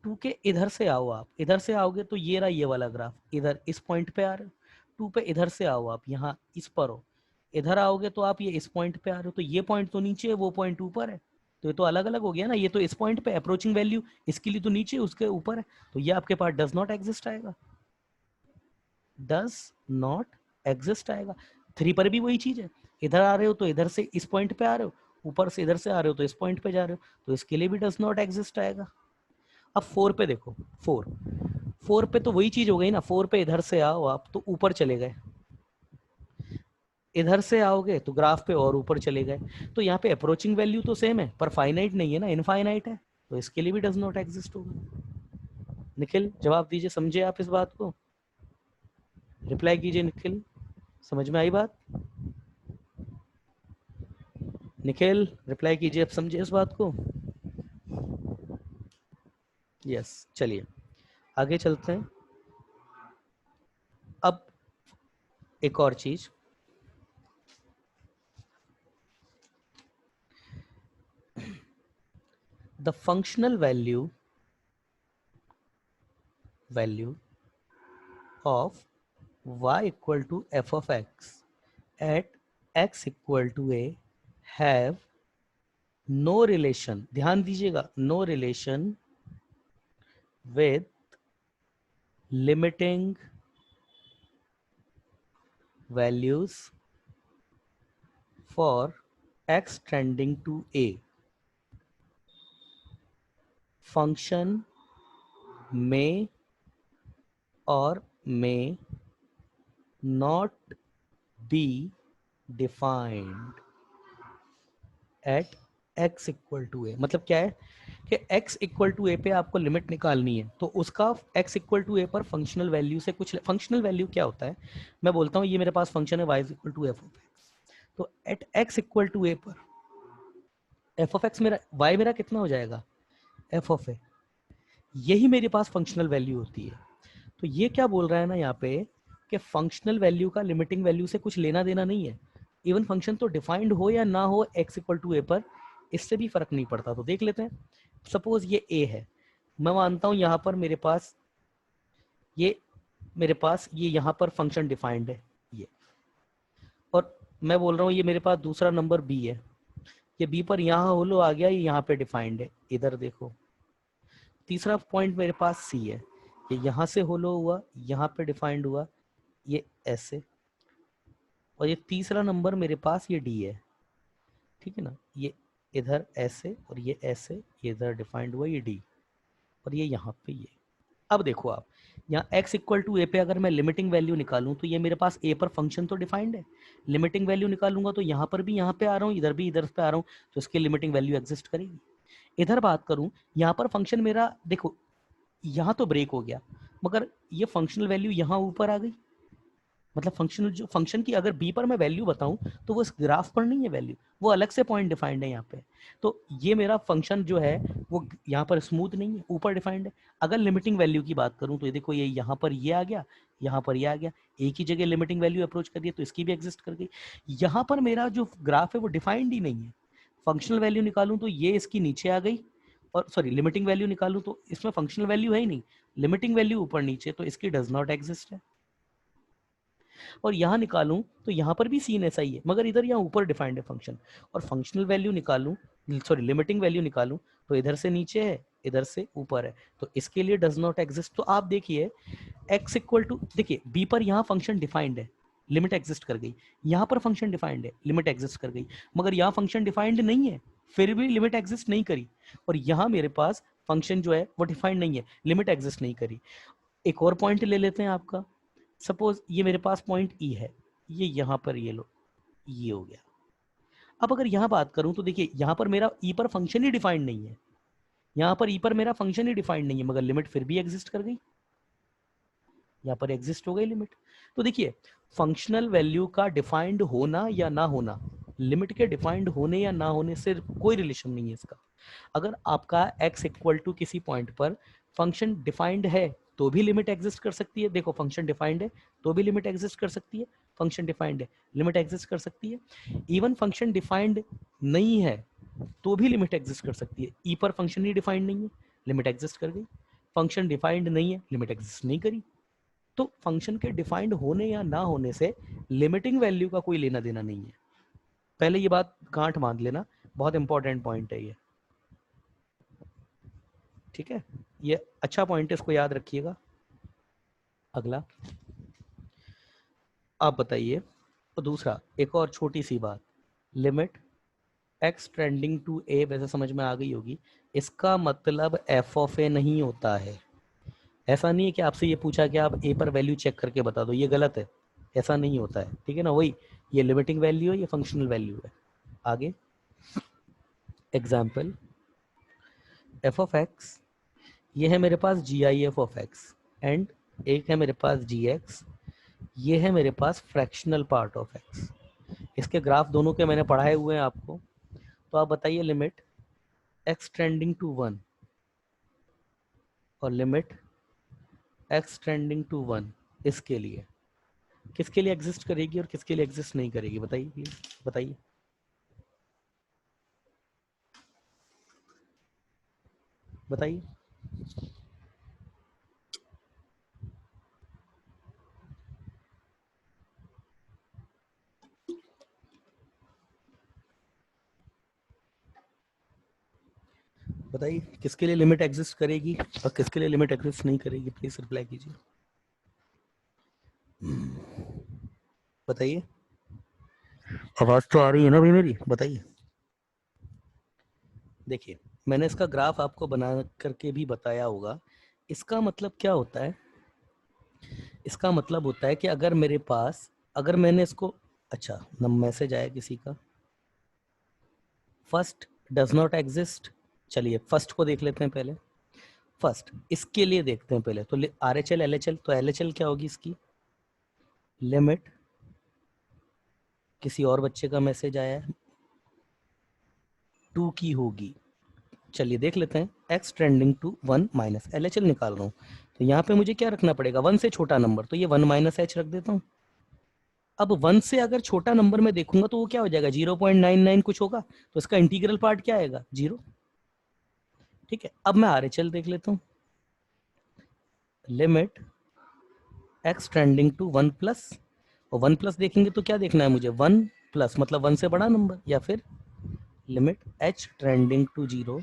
2 के इधर से आओ, आप इधर से आओगे तो ये रहा ये वाला ग्राफ, इधर इस पॉइंट पे आ रहे हो, 2 पे इधर से आओ आप यहाँ इस पर हो, इधर आओगे तो आप ये इस पॉइंट पे आ रहे हो, तो ये पॉइंट तो नीचे है, वो पॉइंट ऊपर है, तो ये तो अलग अलग हो गया ना, ये तो इस पॉइंट पे अप्रोचिंग वैल्यू इसके लिए तो नीचे उसके ऊपर है, तो ये आपके पास डज नॉट एग्जिस्ट आएगा, डज नॉट एग्जिस्ट आएगा। 3 पर भी वही चीज है, इधर आ रहे हो तो इधर से इस पॉइंट पे आ रहे हो, ऊपर से इधर से आ रहे हो तो इस पॉइंट पे जा रहे हो, तो इसके लिए भी डज नॉट एग्जिस्ट आएगा। अब 4 पे देखो, 4 4 पे तो वही चीज हो गई ना, 4 पे इधर से आओ आप तो ऊपर चले गए, इधर से आओगे तो ग्राफ पे और ऊपर चले गए, तो यहाँ पे अप्रोचिंग वैल्यू तो सेम है पर फाइनाइट नहीं है ना, इनफाइनाइट है, तो इसके लिए भी डज नॉट एग्जिस्ट होगा। निखिल जवाब दीजिए, समझे आप इस बात को, रिप्लाई कीजिए निखिल, समझ में आई बात, निखिल रिप्लाई कीजिए, आप समझे इस बात को, यस। चलिए आगे चलते हैं, अब एक और चीज, the functional value of y equal to f of x at x equal to a have no relation, ध्यान दीजिएगा, no relation with limiting values for x tending to a, function may or may not be defined at x equal to a. मतलब क्या है कि x equal to ए पे आपको limit निकालनी है, तो उसका x इक्वल टू ए पर फंक्शनल वैल्यू से कुछ, फंक्शनल वैल्यू क्या होता है, मैं बोलता हूँ ये मेरे पास फंक्शन है y equal to f of x, तो at x equal to a पर एफ ऑफ एक्स मेरा, y मेरा कितना हो जाएगा, एफ ऑफ ए, यही मेरे पास फंक्शनल वैल्यू होती है। तो ये क्या बोल रहा है ना यहाँ पे कि फंक्शनल वैल्यू का लिमिटिंग वैल्यू से कुछ लेना देना नहीं है। इवन फंक्शन तो डिफाइंड हो या ना हो x इक्वल टू ए पर, इससे भी फर्क नहीं पड़ता। तो देख लेते हैं, सपोज ये a है, मैं मानता हूँ यहाँ पर मेरे पास ये यहाँ पर फंक्शन डिफाइंड है ये, और मैं बोल रहा हूँ ये मेरे पास दूसरा नंबर b है, ये b पर यहाँ होलो आ गया, ये यहाँ पे डिफाइंड है, इधर देखो। तीसरा पॉइंट मेरे पास c है, ये यहाँ से होलो हुआ, यहाँ पे डिफाइंड हुआ, ये ऐसे, और ये तीसरा नंबर मेरे पास ये डी है, ठीक है ना, ये इधर ऐसे और ये ऐसे, ये इधर डिफाइंड हुआ ये डी, और ये यहाँ पे ये। अब देखो आप, यहाँ x इक्वल टू ए पे अगर मैं लिमिटिंग वैल्यू निकालूं तो ये मेरे पास a पर फंक्शन तो डिफाइंड है, लिमिटिंग वैल्यू निकालूंगा तो यहाँ पर भी यहाँ पे आ रहा हूँ, इधर भी इधर पे आ रहा हूँ, तो इसकी लिमिटिंग वैल्यू एग्जिस्ट करेगी। इधर बात करूँ, यहाँ पर फंक्शन मेरा देखो, यहाँ तो ब्रेक हो गया, मगर ये फंक्शनल वैल्यू यहाँ ऊपर आ गई, मतलब फंक्शनल जो फंक्शन की अगर बी पर मैं वैल्यू बताऊं तो वो इस ग्राफ पर नहीं है वैल्यू, वो अलग से पॉइंट डिफाइंड है यहाँ पे। तो ये मेरा फंक्शन जो है वो यहाँ पर स्मूथ नहीं है, ऊपर डिफाइंड है। अगर लिमिटिंग वैल्यू की बात करूँ तो ये देखो, ये यहाँ पर ये आ गया, यहाँ पर ये आ गया, एक ही जगह लिमिटिंग वैल्यू अप्रोच कर दिया तो इसकी भी एग्जिस्ट कर गई। यहाँ पर मेरा जो ग्राफ है वो डिफाइंड ही नहीं है, फंक्शनल वैल्यू निकालूं तो ये इसकी नीचे आ गई, और सॉरी लिमिटिंग वैल्यू निकालूं तो इसमें फंक्शनल वैल्यू है ही नहीं, लिमिटिंग वैल्यू ऊपर नीचे, तो इसकी डज नॉट एग्जिस्ट है। और यहाँ निकालूं तो यहाँ पर भी सीन ऐसा ही है, मगर इधर यहाँ ऊपर डिफाइंड है फंक्शन, और फंक्शनल वैल्यू निकालूं, सॉरी लिमिटिंग वैल्यू निकालूं तो इधर से नीचे है, इधर से ऊपर है, तो इसके लिए डज नॉट एग्जिस्ट। तो आप देखिए x इक्वल टू, देखिए b पर यहाँ फंक्शन डिफाइंड है, लिमिट एग्जिस्ट कर गई, यहाँ पर फंक्शन डिफाइंड है, लिमिट एग्जिस्ट कर गई, मगर यहाँ फंक्शन डिफाइंड नहीं है, फिर भी लिमिट एग्जिस्ट नहीं करी, और यहाँ मेरे पास फंक्शन जो है वो डिफाइंड नहीं है, लिमिट एग्जिस्ट नहीं करी। एक और पॉइंट ले लेते हैं आपका, सपोज ये मेरे पास पॉइंट ई है, ये यहाँ पर ये लो, ये हो गया। अब अगर यहाँ बात करूं तो देखिए यहाँ पर मेरा ई पर फंक्शन ही डिफाइंड नहीं है, यहाँ पर ई पर मेरा फंक्शन ही डिफाइंड नहीं है, मगर लिमिट फिर भी एग्जिस्ट कर गई, यहाँ पर एग्जिस्ट हो गई लिमिट। तो देखिए फंक्शनल वैल्यू का डिफाइंड होना या ना होना, लिमिट के डिफाइंड होने या ना होने से कोई रिलेशन नहीं है इसका। अगर आपका x इक्वल टू किसी पॉइंट पर फंक्शन डिफाइंड है तो भी लिमिट एग्जिस्ट कर सकती है, देखो फंक्शन डिफाइंड है तो भी लिमिट एग्जिस्ट कर सकती है, फंक्शन डिफाइंड है लिमिट एग्जिस्ट कर सकती है, इवन फंक्शन डिफाइंड नहीं है तो भी लिमिट एग्जिस्ट कर सकती है। ई पर फंक्शन ही डिफाइंड नहीं है, लिमिट एग्जिस्ट कर गई, फंक्शन डिफाइंड नहीं है, लिमिट एग्जिस्ट नहीं करी। तो फंक्शन के डिफाइंड होने या ना होने से लिमिटिंग वैल्यू का कोई लेना देना नहीं है, पहले ये बात गांठ बांध लेना, बहुत इंपॉर्टेंट पॉइंट है ये, ठीक है, ये अच्छा पॉइंट है, इसको याद रखिएगा। अगला आप बताइए, और दूसरा एक और छोटी सी बात, limit x trending to a वैसे समझ में आ गई होगी, इसका मतलब f ऑफ a नहीं होता है। ऐसा नहीं है कि आपसे ये पूछा कि आप a पर वैल्यू चेक करके बता दो, ये गलत है, ऐसा नहीं होता है, ठीक है ना, वही ये लिमिटिंग वैल्यू है, ये फंक्शनल वैल्यू है। आगे एग्जाम्पल, f ऑफ x, ये है मेरे पास G I F of x, and एक है मेरे पास जी एक्स, ये है मेरे पास फ्रैक्शनल पार्ट ऑफ एक्स। इसके ग्राफ दोनों के मैंने पढ़ाए हुए हैं आपको, तो आप बताइए limit x trending to one और limit x trending to one, इसके लिए किसके लिए एग्जिस्ट करेगी और किसके लिए एग्जिस्ट नहीं करेगी, बताइए प्लीज, बताइए बताइए। बताइए किसके लिए लिमिट एग्जिस्ट करेगी और किसके लिए लिमिट एग्जिस्ट नहीं करेगी, प्लीज रिप्लाई कीजिए। बताइए, आवाज तो आ रही है ना भाई मेरी, बताइए। देखिए मैंने इसका ग्राफ आपको बना करके भी बताया होगा। इसका मतलब क्या होता है, इसका मतलब होता है कि अगर मेरे पास, अगर मैंने इसको, अच्छा न मैसेज आया किसी का, फर्स्ट डज नॉट एग्जिस्ट। चलिए फर्स्ट को देख लेते हैं पहले। फर्स्ट इसके लिए देखते हैं पहले, तो R H L L H L, तो एल एच एल क्या होगी इसकी, लिमिट, किसी और बच्चे का मैसेज आया है, 2 की होगी। चलिए देख लेते हैं, x trending to 1 minus L H L निकाल रहा हूँ, तो यहाँ पे मुझे क्या रखना पड़ेगा, 1 से छोटा नंबर, तो ये 1 माइनस एच रख देता हूँ। अब 1 से अगर छोटा नंबर में देखूंगा तो वो क्या हो जाएगा, 0.99 कुछ होगा, तो इसका इंटीग्रल पार्ट क्या आएगा, 0। ठीक है, अब मैं आर एच एल देख लेता हूँ, limit x trending to 1 plus, और 1 प्लस देखेंगे तो क्या देखना है मुझे, 1 प्लस मतलब 1 से बड़ा नंबर, या फिर limit h trending to 0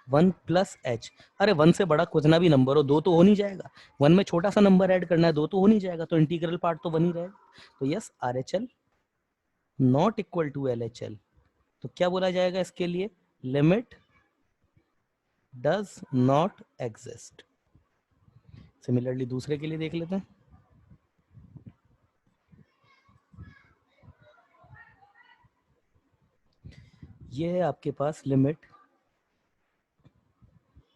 1 plus h. अरे 1 से बड़ा कुछ ना भी नंबर हो, 2 तो हो नहीं जाएगा, 1 में छोटा सा नंबर ऐड करना है, 2 तो हो नहीं जाएगा, तो इंटीग्रल पार्ट तो 1 ही रहेगा। तो yes, R H L not equal to L H L. तो क्या बोला जाएगा इसके लिए, limit does not exist. Similarly दूसरे के लिए देख लेते हैं। ये है आपके पास limit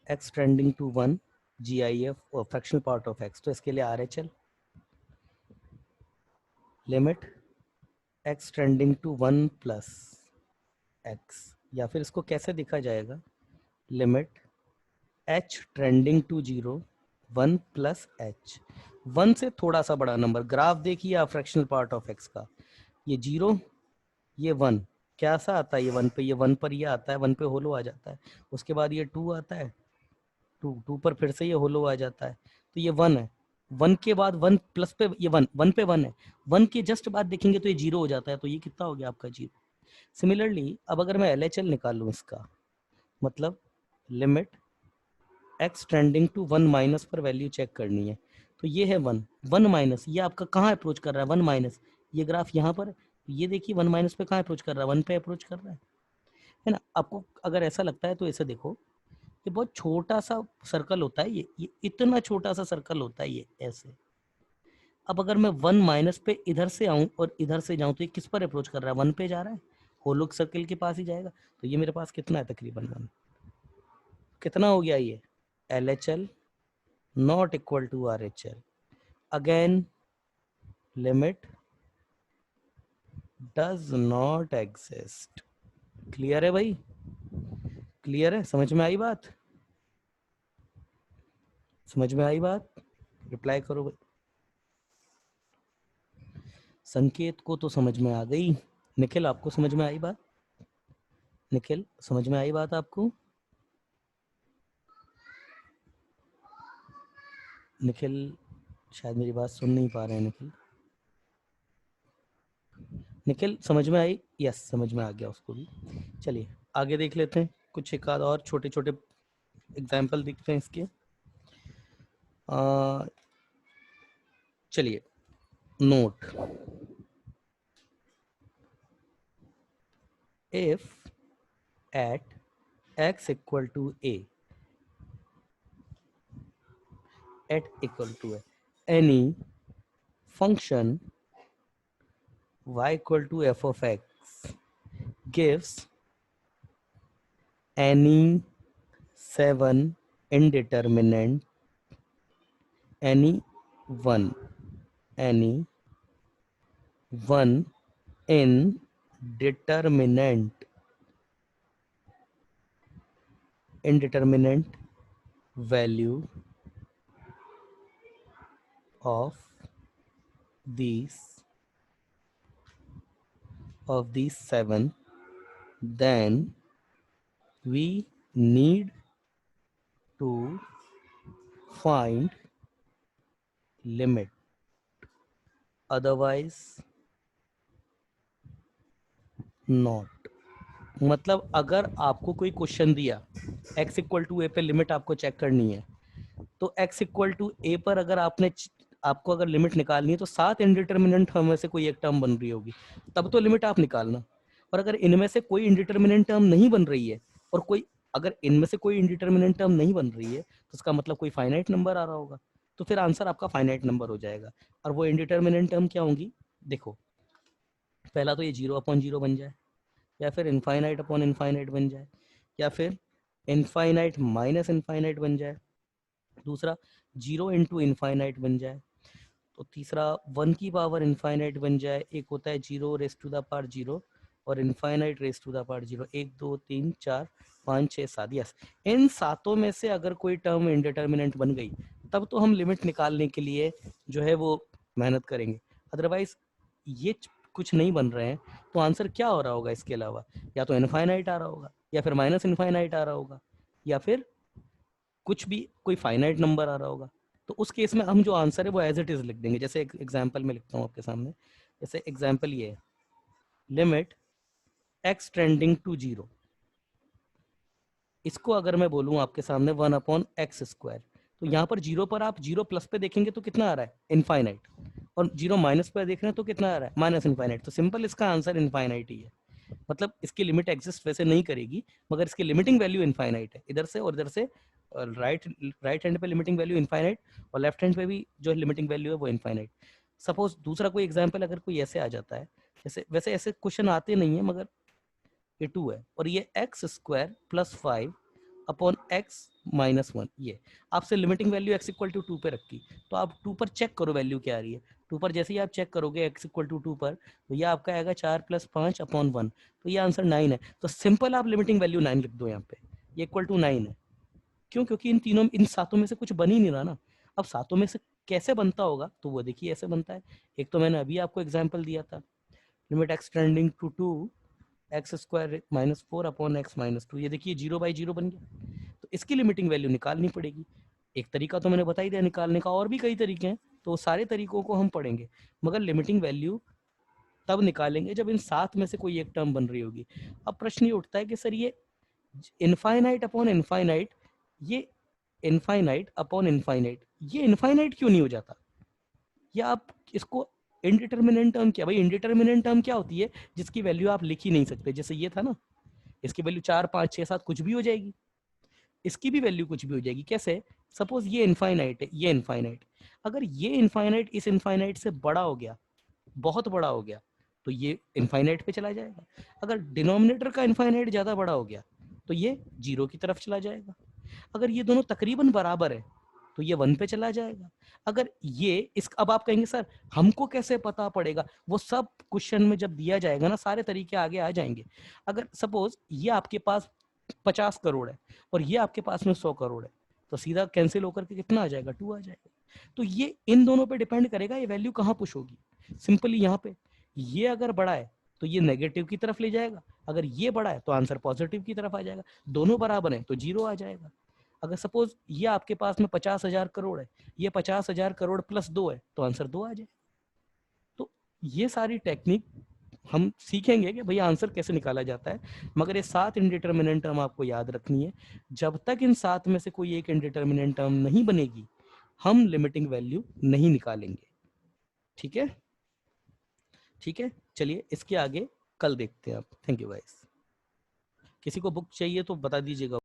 x trending to 1 G I F और फ्रैक्शनल पार्ट ऑफ एक्स, तो इसके लिए R H L limit x trending to 1 plus x, या फिर इसको कैसे दिखा जाएगा, limit h trending to 0 1 plus h. 1 से थोड़ा सा बड़ा नंबर, ग्राफ देखिए आप फ्रैक्शनल पार्ट ऑफ एक्स का, ये 0, ये 1, क्या सा आता है ये 1 पे, ये 1 पर ये आता है, 1 पे होलो आ जाता है, उसके बाद ये 2 आता है, 2 पर फिर से ये होलो आ जाता है, तो ये 1 है, 1 के बाद 1 प्लस पे ये 1, 1 पे 1 है, 1 के जस्ट बाद देखेंगे तो ये 0 हो जाता है, तो ये कितना हो गया आपका 0। सिमिलरली अब अगर मैं एल एच एल निकाल लूँ इसका, मतलब limit x trending to 1 minus पर वैल्यू चेक करनी है, तो ये है 1, 1 माइनस, ये आपका कहाँ अप्रोच कर रहा है, 1 माइनस, ये ग्राफ यहाँ पर, ये देखिए 1 माइनस पे कहाँ अप्रोच कर रहा है, 1 पे अप्रोच कर रहा है ना। आपको अगर ऐसा लगता है तो ऐसे देखो, ये बहुत छोटा सा सर्कल होता है, ये इतना छोटा सा सर्कल होता है ये ऐसे। अब अगर मैं 1 माइनस पे इधर से आऊं और इधर से जाऊं तो ये किस पर अप्रोच कर रहा है, 1 पे जा रहा है, होलोक सर्कल के पास ही जाएगा, तो ये मेरे पास कितना है, तकरीबन 1, कितना हो गया ये, L H L not equal to R H L. Again limit does not exist. Clear है भाई, क्लियर है, समझ में आई बात, समझ में आई बात, रिप्लाई करो भाई। संकेत को तो समझ में आ गई, निखिल आपको समझ में आई बात, निखिल समझ में आई बात आपको, निखिल शायद मेरी बात सुन नहीं पा रहे हैं, निखिल, निखिल समझ में आई, यस समझ में आ गया उसको भी। चलिए आगे देख लेते हैं, कुछ एक आध और छोटे छोटे एग्जाम्पल दिखते हैं इसके। चलिए note, if at x equal to a, at equal to any function y equal to f of x gives any 7 indeterminate, any one, any one indeterminate value of these 7, then we need to find limit, otherwise not। मतलब अगर आपको कोई question दिया x equal to ए पे limit आपको check करनी है, तो x इक्वल टू ए पर अगर आपको अगर लिमिट निकालनी है तो 7 इंडिटर्मिनेंट में से कोई एक टर्म बन रही होगी, तब तो लिमिट आप निकालना। और अगर इनमें से कोई इंडिटर्मिनेंट टर्म नहीं बन रही है, और कोई अगर इनमें से कोई इंडिटर्मिनेंट टर्म नहीं बन रही है तो इसका मतलब कोई फाइनाइट नंबर आ रहा होगा, तो फिर आंसर आपका फाइनाइट नंबर हो जाएगा। और वो इंडिटर्मिनेंट टर्म क्या होंगी, देखो पहला तो ये 0/0 बन जाए, या फिर इनफाइनाइट अपॉन इनफाइनाइट बन जाए, या फिर इनफाइनाइट माइनस इनफाइनाइट बन जाए, दूसरा 0 इंटू इनफाइनाइट बन जाए, तो तीसरा 1 की पावर इनफाइनाइट बन जाए, एक होता है 0 रेस टू द पावर 0 और infinite raise to the power 0, 1 2 3 4 5 6 7, yes इन सातों में से अगर कोई टर्म इंडिटर्मिनेंट बन गई तब तो हम लिमिट निकालने के लिए जो है वो मेहनत करेंगे। अदरवाइज ये कुछ नहीं बन रहे हैं तो आंसर क्या हो रहा होगा इसके अलावा, या तो इनफाइनाइट आ रहा होगा, या फिर माइनस इनफाइनाइट आ रहा होगा, या फिर कुछ भी कोई फाइनाइट नंबर आ रहा होगा। तो उस केस में हम जो आंसर है वो एज इट इज लिख देंगे। जैसे एक एग्जांपल में लिखता हूँ आपके सामने, जैसे एग्जांपल ये है, लिमिट x टेंडिंग टू 0, इसको अगर मैं बोलूँ आपके सामने 1/x², तो यहाँ पर 0 पर आप 0 प्लस पे देखेंगे तो कितना आ रहा है, इनफाइनाइट, और 0 माइनस पे देख रहे हैं तो कितना आ रहा है, माइनस इनफाइनाइट। तो सिंपल इसका आंसर इनफाइनाइट ही है। मतलब इसकी लिमिट एग्जिस्ट वैसे नहीं करेगी, मगर इसकी लिमिटिंग वैल्यू इनफाइनाइट है, इधर से और इधर से। राइट राइट हैंड पे लिमिटिंग वैल्यू इनफाइनाइट, और लेफ्ट हैंड पे भी जो लिमिटिंग वैल्यू है वो इनफाइनाइट। सपोज दूसरा कोई एग्जांपल अगर कोई ऐसे आ जाता है, जैसे वैसे ऐसे क्वेश्चन आते नहीं है, मगर ये 2 है और ये x² + 5 अपॉन x-1, ये आपसे limiting value x equal to 2 पे रखी, तो आप 2 पर चेक करो वैल्यू क्या आ रही है। 2 पर जैसे ही आप चेक करोगे x इक्वल टू 2 पर, तो ये आपका आएगा 4 + 5 अपॉन 1, तो ये आंसर 9 है। तो सिंपल आप लिमिटिंग वैल्यू 9 लिख दो यहाँ पे, ये इक्वल टू 9 है। क्यों, क्योंकि इन सातों में से कुछ बन ही नहीं रहा ना। अब सातों में से कैसे बनता होगा, तो वो देखिए ऐसे बनता है। एक तो मैंने अभी आपको एग्जाम्पल दिया था, limit x tending to 2 x² - 4 upon x-2, ये देखिए 0/0 बन गया। तो इसकी लिमिटिंग वैल्यू निकालनी पड़ेगी। एक तरीका तो मैंने बता ही दिया निकालने का, और भी कई तरीके हैं, तो सारे तरीकों को हम पढ़ेंगे, मगर लिमिटिंग वैल्यू तब निकालेंगे जब इन सात में से कोई एक टर्म बन रही होगी। अब प्रश्न ये उठता है कि सर ये इनफाइनाइट अपॉन इनफाइनाइट, ये इनफाइनाइट अपॉन इनफाइनाइट, ये इनफाइनाइट क्यों नहीं हो जाता, या आप इसको इनडिटर्मिनेंट टर्म, क्या भाई इंडिटर्मिनेंट टर्म क्या होती है, जिसकी वैल्यू आप लिख ही नहीं सकते। जैसे ये था ना, इसकी वैल्यू 4 5 6 7 कुछ भी हो जाएगी, इसकी भी वैल्यू कुछ भी हो जाएगी। कैसे, सपोज ये इनफाइनाइट है, ये इनफाइनाइट, अगर ये इनफाइनाइट इस इनफाइनाइट से बड़ा हो गया, बहुत बड़ा हो गया, तो ये इनफाइनाइट पे चला जाएगा। अगर डिनोमिनेटर का इनफाइनाइट ज्यादा बड़ा हो गया तो ये 0 की तरफ चला जाएगा। अगर ये दोनों तकरीबन बराबर है तो ये 1 पे चला जाएगा। अगर ये इस, अब आप कहेंगे सर हमको कैसे पता पड़ेगा, वो सब क्वेश्चन में जब दिया जाएगा ना सारे तरीके आगे आ जाएंगे। अगर सपोज ये आपके पास 50 करोड़ है और ये आपके पास में 100 करोड़ है, तो सीधा कैंसिल होकर के कितना आ जाएगा, 2 आ जाएगा। तो ये इन दोनों पे डिपेंड करेगा ये वैल्यू कहाँ पुश होगी। सिंपली यहाँ पे ये अगर बड़ा है तो ये नेगेटिव की तरफ ले जाएगा, अगर ये बड़ा है तो आंसर पॉजिटिव की तरफ आ जाएगा, दोनों बराबर है तो 0 आ जाएगा। अगर सपोज ये आपके पास में 50,000 करोड़ है, ये 50,000 करोड़ प्लस 2 है, तो आंसर 2 आ जाए। तो ये सारी टेक्निक हम सीखेंगे कि भैया आंसर कैसे निकाला जाता है, मगर ये 7 इंडिटर्मिनेंट टर्म आपको याद रखनी है। जब तक इन 7 में से कोई एक इंडिटर्मिनेंट टर्म नहीं बनेगी हम लिमिटिंग वैल्यू नहीं निकालेंगे। ठीक है, ठीक है, चलिए इसके आगे कल देखते हैं आप। Thank you guys. किसी को बुक चाहिए तो बता दीजिएगा।